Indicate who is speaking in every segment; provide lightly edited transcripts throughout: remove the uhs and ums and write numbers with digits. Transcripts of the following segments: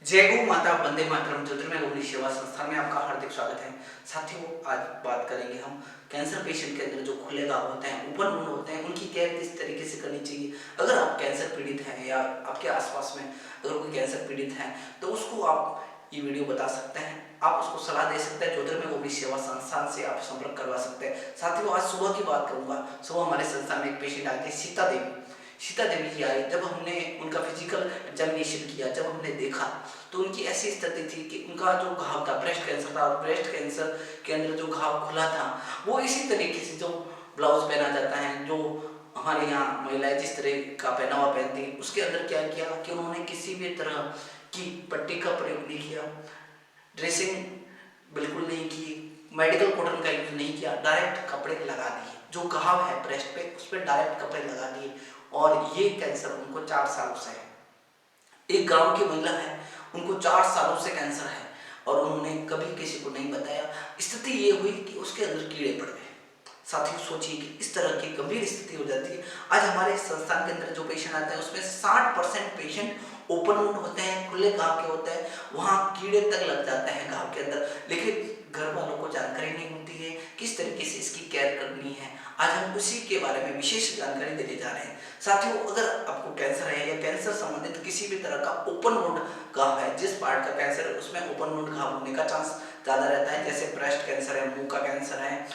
Speaker 1: जय गौ माता वंदे मातरम। ज्योतिर्मय रोहिणी सेवा संस्थान में आपका हार्दिक स्वागत है। साथियों, आज बात करेंगे हम कैंसर पेशेंट के अंदर जो खुले घाव होते हैं, ओपन वुंड होते हैं, उनकी केयर किस तरीके से करनी चाहिए। अगर आप कैंसर पीड़ित हैं या आपके आसपास में अगर कोई कैंसर पीड़ित है तो उसको आप ये वीडियो बता सकते हैं, आप उसको सलाह दे सकते हैं। ज्योतिर्मय रोहिणी सेवा संस्थान से आप संपर्क करवा सकते हैं। साथियों, आज सुबह की बात करूंगा। सुबह हमारे संस्थान में एक पेशेंट आए थे, सीता देवी जी आई। जब हमने उनका फिजिकल एग्जामिनेशन किया, जब हमने देखा तो उनकी ऐसी स्थिति थी कि उनका जो घाव था ब्रेस्ट कैंसर था, और ब्रेस्ट कैंसर के अंदर जो घाव खुला था वो इसी तरीके से जो ब्लाउज पहना जाता है, जो हमारे यहाँ महिलाएं जिस तरह का पहनावा पहनती हैं, उसके अंदर क्या किया कि उन्होंने किसी भी तरह की पट्टी का प्रयोग नहीं किया, ड्रेसिंग बिल्कुल नहीं की, मेडिकल कॉटन का यूज नहीं किया, डायरेक्ट कपड़े लगा दिए। जो घाव है ब्रेस्ट पे उस पर डायरेक्ट कपड़े लगा दिए, और ये कैंसर उनको 4 सालों से है। एक गांव की महिला है, उनको 4 सालों से कैंसर है और उन्होंने कभी किसी को नहीं बताया। स्थिति ये हुई कि उसके अंदर कीड़े पड़ गए। साथियों, सोचिए कि इस तरह की गंभीर स्थिति हो जाती है। आज हमारे संस्थान के अंदर जो पेशेंट आते हैं उसमें 60% पेशेंट ओपन वुंड होते हैं, खुले घाव के होते हैं, वहां कीड़े तक लग जाते हैं घाव के अंदर, लेकिन घर वालों को जानकारी नहीं होती है किस तरीके से इसकी केयर करनी है। आज हम उसी के बारे में विशेष जानकारी देने जा रहे हैं। साथियों, अगर आपको कैंसर है या कैंसर संबंधित किसी भी तरह का ओपन वुंड घाव है, जिस पार्ट का कैंसर है उसमें ओपन वुंड घाव होने का चांस ज्यादा रहता है, जैसे ब्रेस्ट कैंसर है, मुंह का कैंसर है,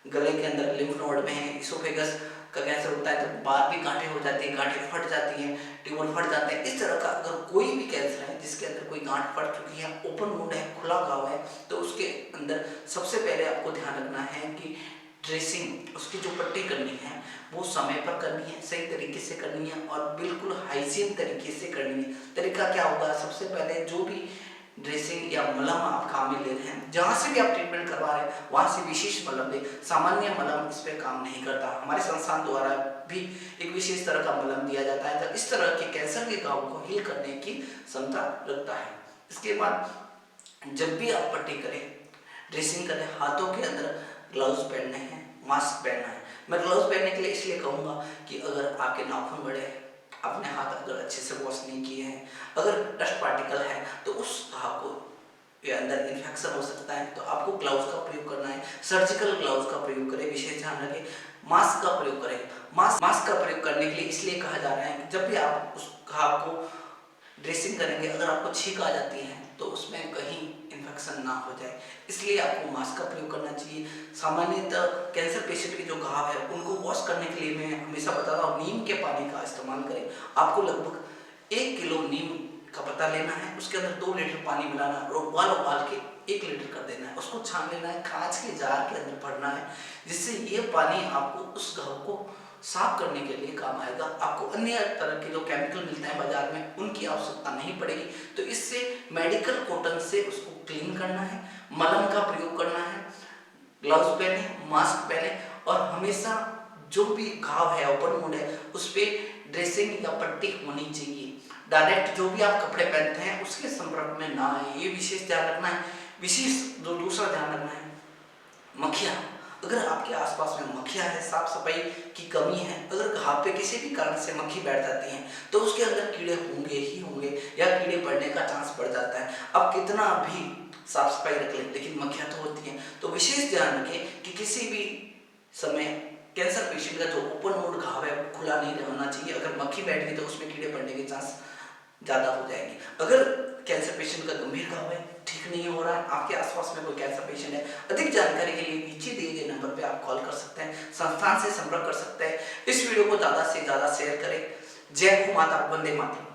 Speaker 1: गले के अंदर लिम्फ नोड में है, इसोफेगस का कैंसर होता है तो बाहर भी गांठें हो जाती है, गांठें फट जाती हैं, ट्यूमर फट जाते हैं। इस तरह का अगर कोई भी कैंसर है जिसके अंदर कोई गांठ फट चुकी है, ओपन वुंड है, खुला घाव है, तो उसके अंदर सबसे पहले आपको ध्यान रखना है कि ड्रेसिंग, उसकी जो पट्टी करनी है वो समय पर करनी है, सही तरीके से करनी है और बिल्कुल हाइजीन तरीके से करनी है। तरीका क्या होगा, सबसे पहले जो भी ड्रेसिंग या मलम आप काम में ले रहे हैं, जहां से भी आप ट्रीटमेंट करवा रहे हैं वहां से विशेष मलम ले। सामान्य मलम इस पे काम नहीं करता, हमारे संस्थान द्वारा भी एक विशेष तरह का मलम दिया जाता है जो इस तरह के कैंसर के घाव को हील करने की क्षमता रखता है। इसके बाद जब भी आप पट्टी करें, ड्रेसिंग करें, हाथों के अंदर ग्लव्स पहनने हैं, मास्क पहनना है। मैं ग्लव्स पहनने के लिए इसलिए कहूंगा कि अगर आपके नाखून बड़े हैं, अपने हाथ अगर अच्छे से वॉश नहीं किए हैं, अगर डस्ट पार्टिकल है तो उस घाव को के अंदर इन्फेक्शन हो सकता है, तो आपको ग्लव्स का प्रयोग करना है। सर्जिकल ग्लव्स का प्रयोग करें, विशेष ध्यान रखें। मास्क का प्रयोग करें। मास्क का प्रयोग करने के लिए इसलिए कहा जा रहा है कि जब भी आप उस घाव को ड्रेसिंग करेंगे, अगर आपको छींक आ जाती है तो उसमें कहीं इन्फेक्शन ना हो जाए, इसलिए आपको मास्क का प्रयोग करना चाहिए। सामान्यतः कैंसर पेशेंट के जो घाव है उनको वॉश करने के लिए मैं हमेशा बताता हूँ नीम के पानी का इस्तेमाल करें। आपको लगभग 1 किलो नीम का पत्ता लेना है, उसके अंदर 2 लीटर पानी मिलाना है और उबाल के 1 लीटर कर देना है, उसको छान लेना है, कांच के जार के अंदर भरना है, जिससे ये पानी आपको उस घाव को साफ करने के लिए काम आएगा। आपको अन्य तरह के जो केमिकल मिलते हैं बाजार में उनकी आवश्यकता नहीं पड़ेगी। तो इससे मेडिकल कॉटन से उसको क्लीन करना है, मलम का प्रयोग करना है, ग्लव्स पहने, मास्क पहने और हमेशा जो भी घाव है, ओपन वुंड है, उस पर ड्रेसिंग या पट्टी होनी चाहिए। डायरेक्ट जो भी आप कपड़े पहनते हैं उसके संपर्क में ना आए, ये विशेष ध्यान रखना है। विशेष जो दूसरा ध्यान रखना है, मक्खियाँ, अगर आपके आसपास में मक्खियाँ है, साफ सफाई की कमी है, अगर घाव पे किसी भी कारण से मक्खी बैठ जाती हैं तो उसके अंदर कीड़े होंगे ही होंगे या कीड़े बढ़ने का चांस बढ़ जाता है। अब कितना भी साफ सफाई रख लें लेकिन मक्खियाँ तो होती हैं। तो विशेष ध्यान रखें कि किसी भी समय कैंसर पेशेंट का जो ओपन वुंड घाव है खुला नहीं रहना चाहिए। अगर मक्खी बैठ गई तो उसमें कीड़े बढ़ने के चांस ज़्यादा हो जाएंगे। अगर कैंसर पेशेंट का गंभीर घाव है, ठीक नहीं हो रहा है, आपके आसपास में कोई कैंसर पेशेंट है, अधिक जानकारी के लिए नीचे दिए गए नंबर पे आप कॉल कर सकते हैं, संस्थान से संपर्क कर सकते हैं। इस वीडियो को ज़्यादा से ज़्यादा शेयर करें। जय गौ माता, वंदे मातरम।